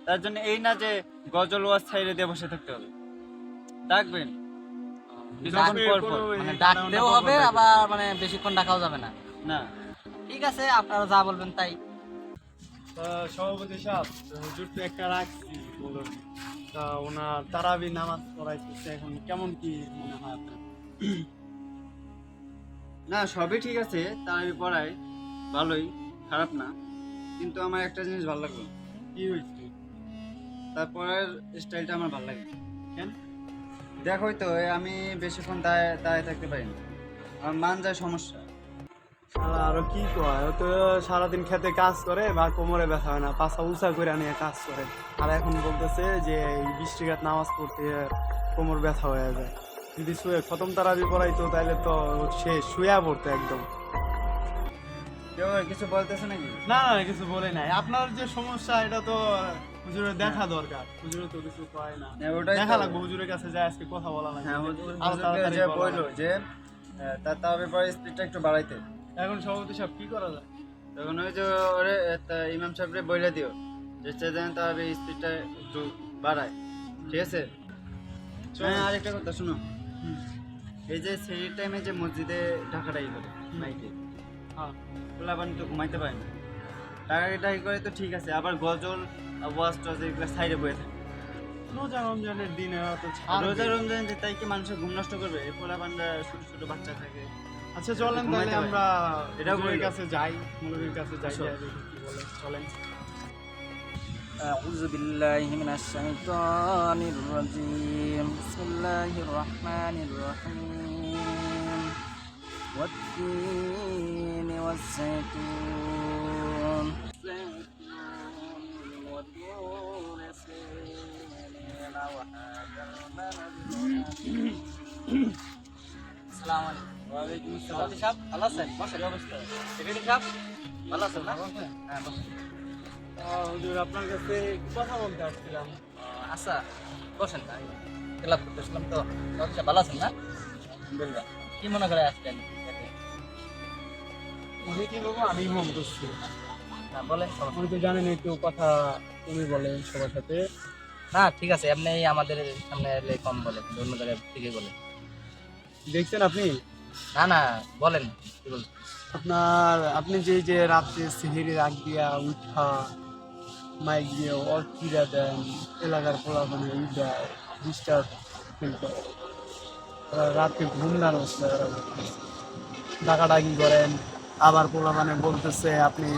তার জন্য এই না যে গজল ওয়াজ ছাইড়ে দিয়ে বসে থাকতে হবে, ডাকবেন কিছুক্ষণ পর পর। মানে ডাকতেও হবে, আবার মানে বেশিক্ষণ ডাকাও যাবে না। না ঠিক আছে, আপনারা যা বলবেন তাই। সভাপতি সাহেব, হুজুর তো একটা রাখছি বলুন, তা ওনার তারাবি নামাজ পড়াইতেছে, এখন কেমন কি মনে হয় আপনার? না সবই ঠিক আছে, তারাবি পড়ায় ভালোই, খারাপ না, কিন্তু আমার একটা জিনিস ভালো লাগলো। কি হয়েছে? তারপরের স্টাইলটা আমার ভালো লাগে। কেন? দেখোই তো আমি বেশিক্ষণ দাঁড়িয়ে থাকতে পারি না, আমার মান যায় সমস্যা। শালা আরো কি কয়, ও তো সারাদিন খেতে কাজ করে বা কোমরে ব্যথা হয় না, পাছা উঁচা করে নিয়ে কাজ করে, আর এখন বলতেছে যে এই 20 টাকার নামাজ পড়তে কোমর ব্যথা হয়ে যায়। যদি শুয়ে খতম তারাবি পড়াইতো তাহলে তো সে শুয়া পড়তো একদম। কেউ আর কিছু বলতেছে নাকি? না না, কিছু বলে নাই। আপনার যে সমস্যা এটা তো হুজুরের দেখা দরকার, হুজুরে তো কিছু কয় না, হ্যাঁ, ওটাই তো। দেখা লাগবে হুজুরের কাছে যায় আজকে কথা বলা লাগবে। হ্যাঁ, আরো তাড়াতাড়ি যে বলা বললো লাগবে। যে তার তারপরে স্পিডটা একটু বাড়াইতে। এখন সভাপতি সাহেব কি করা যায়? তখন ওই যে ওরে ইমাম সাহেবরে বইলে দিও যে সে যেন তার স্পিডটা একটু বাড়ায়, ঠিক আছে? হ্যাঁ, আরেকটা কথা শুনো, এই যে সেই টাইমে যে মসজিদে ঢাকাটাই করে মাইকে, হ্যাঁ, পোলাপান তো ঘুমাইতে পারে না, টাকাটাই করে তো ঠিক আছে, আবার গজল ওয়াজ টজ এগুলো সাইডে বয়ে থাকে। রোজা রমজানের দিনে তো ছাড় রোজা দেয়। রমজান যে তাই কি মানুষের ঘুম নষ্ট করবে? এই পোলাপানরা ছোট ছোট বাচ্চা থাকে। আচ্ছা চলেন ঘুমাইতে তাহলে পারে। আমরা এটাও হুজুরের বললো। কাছে যাই, মৌলভীর কাছে যাই, আসো। যাই দেখি কি বলে। চলেন। أعوذ بالله من الشيطان الرجيم بسم الله الرحمن الرحيم والتين والزيتون وطور سينين وهذا البلد السلام عليكم ওয়ালাইকুম সভাপতি সাহেব ভালো আছেন? বসেন। সেক্রেটারি সাহেব ভালো আছেন না? হ্যাঁ বসেন। হুজুর আপনার কাছে একটু কথা বলতে আসছিলাম। আচ্ছা বসেন না, ক্লাব করতেছিলাম তো। সভাপতি সাহেব ভালো আছেন না? আলহামদুলিল্লাহ। কি মনে করে আসছেন? উনি কি বলবো, আমি মন করছি। না বলেন। আপনি তো জানেন একটু কথা তুমি বলেন সবার সাথে। না ঠিক আছে, এমনি আমাদের সামনে এলে কম বলে, অন্য জায়গায় ঠিকই বলে। দেখছেন আপনি, না না বলেন কি বলছেন। আপনি যে রাত্রে সিহিরি রাগ দিয়া উঠা মাইক দিয়ে অর্কিরা দেন, এলাকার পোলাপানে দেয় ডিস্টার্ব ফিল করে, রাতে ঘুম না হচ্ছে, ডাকাডাকি করেন, আবার পোলাপানে বলতেছে আপনি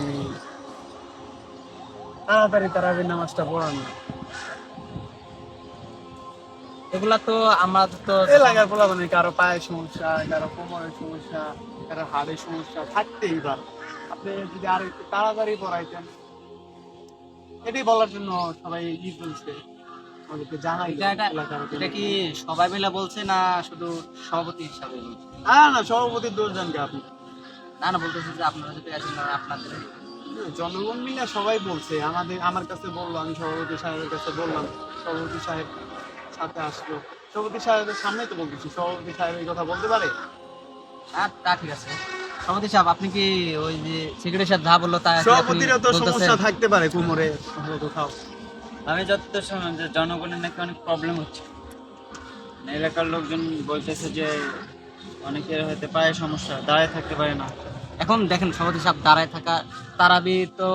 তাড়াতাড়ি তারাবির নামাজটা পড়ান না। এগুলা তো আমরা তো এলাকার পোলাপানে কারো পায়ের সমস্যা, কারো কোমরের সমস্যা, কারো হাড়ের সমস্যা থাকতেই পারে, আপনি যদি আর একটু তাড়াতাড়ি পড়াইতেন। এটাই বলার জন্য সবাই বলছে, আমাদেরকে জানাই এটা কি সবাই মিলে বলছে না শুধু সভাপতি হিসাবে বলছে? না সভাপতির দোষ জানকে আপনি, না না বলতেছি যে আপনারা যদি আসেন না আপনাদের জনগণ মিলে সবাই বলছে, আমার কাছে বললো, আমি সভাপতি সাহেবের কাছে বললাম, সভাপতি সাহেব সাথে আসলো, সভাপতি সাহেবের সামনেই তো বলতেছি, সভাপতি সাহেব এই কথা বলতে পারে? তা ঠিক আছে। সভাপতি সাহেব আপনি কি ওই যে সেক্রেটারি সাহেব যা বললো তা সভাপতিরও তো সমস্যা থাকতে পারে কোমরে কোথাও। আমি যতদূর শুনলাম যে জনগণের নাকি অনেক প্রবলেম হচ্ছে, এলাকার লোকজন বলতেছে যে অনেকের হয়তো পায়ে সমস্যা, দাঁড়ায় থাকতে পারে না। এখন দেখেন সভাপতি সাহেব দাঁড়ায় থাকা তারাবি তো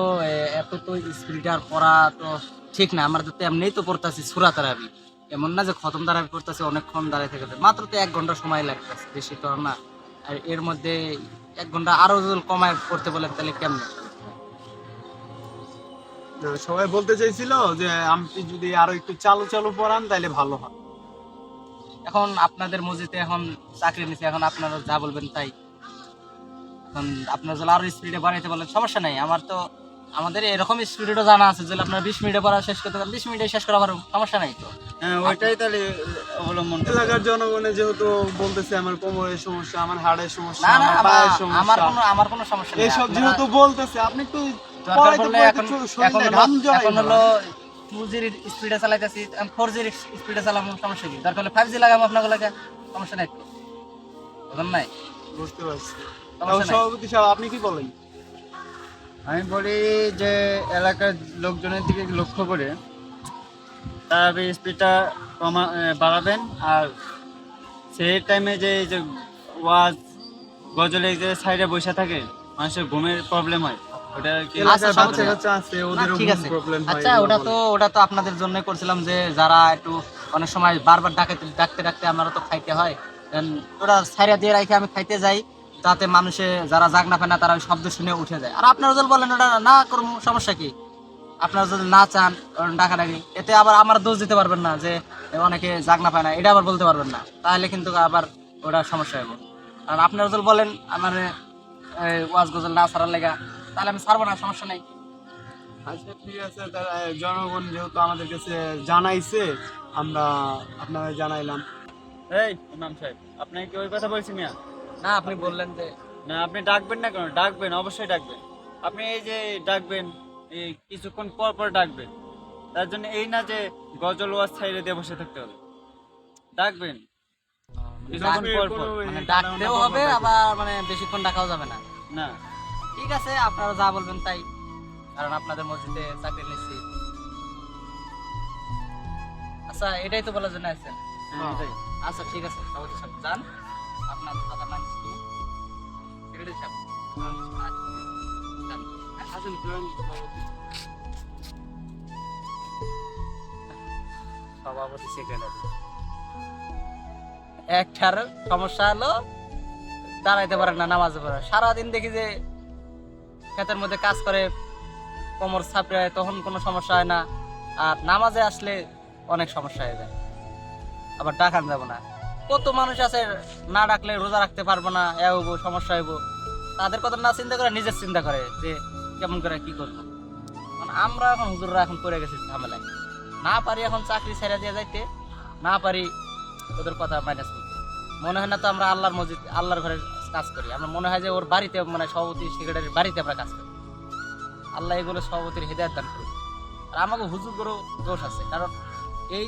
এত তো স্পিডার পড়া তো ঠিক না। আমরা তো এমনিই তো পড়তেছি সূরা তারাবি, এমন না যে খতম তারাবি পড়তেছি অনেকক্ষণ দাঁড়ায় থেকে মাত্র তো 1 ঘন্টা সময় লাগতেছে, বেশি তো আর না। আর এর মধ্যে 1 ঘন্টা আরো যদি কমায় করতে বলেন তাহলে কেমন? না, সবাই বলতে চাইছিল যে আপনি যদি আরো একটু চালু চালু পড়ান তাহলে ভালো হয়। এখন আপনাদের মসজিদে এখন চাকরি নিচ্ছে, এখন আপনারা যা বলবেন তাই। এখন আপনারা যদি আরো স্পিডে বাড়াইতে বলেন সমস্যা নাই, আমার তো আমাদের এরকম স্পিডও জানা আছে যে আপনারা 20 মিনিটে পড়া শেষ করতে পারেন, 20 মিনিটে শেষ করা পারবেন, সমস্যা নাই তো। হ্যাঁ, ওইটাই তাহলে অবলম্বন করতে হবে। এলাকার জনগণে যেহেতু বলতেছে আমার কোমরের সমস্যা, আমার হাড়ের সমস্যা, না না আমার পায়ের আমার কোনো সমস্যা নেই। এইসব আপনারা যেহেতু বলতেছে, আপনি একটু দরকার পড়াইতে পড়লে পড়াইতে এখন শরীরে ঘাম জড়াই এখন হলো না। 2G স্পিডে চালাইতেছি, আমি 4G স্পিডে চালাবো, সমস্যা কি? দরকার হলে 5G লাগাবো আপনাকে লাগে, সমস্যা নাই তো, বুঝলেন নাই? বুঝতে পারছি। সমস্যা নাই। সভাপতি সাহেব আপনি কি বলেন? আমি বলি যে এলাকার লোকজনের দিকে লক্ষ্য করে তারাবি স্পিডটা বাড়াবেন। আর সেই টাইমে যে এই যে ওয়াজ গজলে যে সাইডে বসে থাকে মানুষের ঘুমের প্রবলেম হয়, ওটা কি আচ্ছা, এলাকার বাচ্চা সমস্যা কাচ্চা আছে, না, ওদেরও ঠিক আছে। প্রবলেম হয়। আচ্ছা, ওটা তো আপনাদের জন্যই করছিলাম, যে যারা একটু অনেক সময় বারবার ডাকতে ডাকতে আমরা তো খাইতে হয়, Then ওরা ছাইরা দিয়ে রাখে আমি খাইতে যাই, যাতে মানুষে যারা জাগ না পায় না তারা ওই শব্দ শুনে উঠে যায়। আর আপনারা যদি বলেন ওটা না করুন, সমস্যা কি? আপনারা যদি না চান ডাকাডাকি, এতে আবার আমার দোষ দিতে পারবেন না যে অনেকে জাগ না পায় না, এটা আবার বলতে পারবেন না, তাহলে কিন্তু আবার ওটা সমস্যা হবে। কারণ আপনারা যদি বলেন আমার ওয়াজ গজল না ছাড়ার লেগা, তাহলে আমি ছাড়বো না, সমস্যা নেই। আচ্ছা ঠিক আছে, তারা জনগণ যেহেতু আমাদের কাছে জানাইছে, আমরা আপনাদের জানাইলাম। এই ইমাম সাহেব, আপনি কি ওই কথা বলছেন না? না, আপনি বললেন যে না, আপনি ডাকবেন না কেন? ডাকবেন, অবশ্যই ডাকবেন। আপনি এই যে ডাকবেন, এই কিছুক্ষণ পর পর ডাকবেন, তার জন্য এই না যে গজল ওয়াজ ছাইড়ে দিয়ে বসে থাকতে হবে। ডাকবেন কিছুক্ষণ পর পর। মানে ডাকতেও হবে, আবার মানে বেশিক্ষণ ডাকাও যাবে না। না, ঠিক আছে, আপনারা যা বলবেন তাই, কারণ আপনাদের মসজিদে চাকরি নিচ্ছি। আচ্ছা, এটাই তো বলার জন্য আসছেন। হ্যাঁ, এটাই। আচ্ছা ঠিক আছে, সবাই সব যান, আপনার কথা মানছি। সেক্রেটারি সাহেব, যান। আসেন, সভাপতি সেক্রেটারি একটার সমস্যা হলো দাঁড়াইতে পারে না, নামাজে পড়ে। সারাদিন দেখি যে ক্ষেতের মধ্যে কাজ করে, কোমর ছাপড়ে, তখন কোনো সমস্যা হয় না। আর নামাজে আসলে অনেক সমস্যা হয়ে যায়, আবার ডাকান যাব না। কত মানুষ আছে না ডাকলে রোজা রাখতে পারবো না, এ হবো, সমস্যা হইব, তাদের কথা না চিন্তা করে নিজের চিন্তা করে যে কেমন করে কি করবো। মানে আমরা এখন হুজুররা এখন পড়ে গেছি ঝামেলায়, না পারি এখন চাকরি ছেড়ে দিয়ে যাইতে, না পারি ওদের কথা মাইনাস করতে। মনে হয় না তো আমরা আল্লাহর মসজিদ, আল্লাহর ঘরে কাজ করি, আমরা মনে হয় যে ওর বাড়িতে, মানে সভাপতি সেক্রেটারির বাড়িতে আমরা কাজ করি। আল্লাহ এগুলো সভাপতির হৃদয়ত দান করি। আর আমাকে হুজুরগুলো দোষ আছে, কারণ এই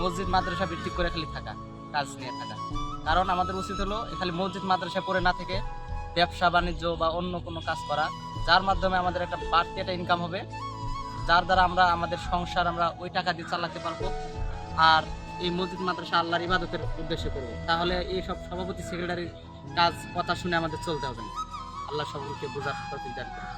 মসজিদ মাদ্রাসা ভিত্তিক করে খালি থাকা, কাজ নিয়ে থাকা। কারণ আমাদের উচিত হলো খালি মসজিদ মাদ্রাসা পড়ে না থেকে ব্যবসা বাণিজ্য বা অন্য কোনো কাজ করা, যার মাধ্যমে আমাদের একটা বাড়তি একটা ইনকাম হবে, যার দ্বারা আমরা আমাদের সংসার আমরা ওই টাকা দিয়ে চালাতে পারবো। আর এই মসজিদ মাদ্রাসা আল্লাহর ইবাদতের উদ্দেশ্যে করবো। তাহলে এই সব সভাপতি সেক্রেটারির কাজ কথা শুনে আমাদের চলতে হবে না। আল্লাহ সবাইকে বোঝার তৌফিক দান করুন।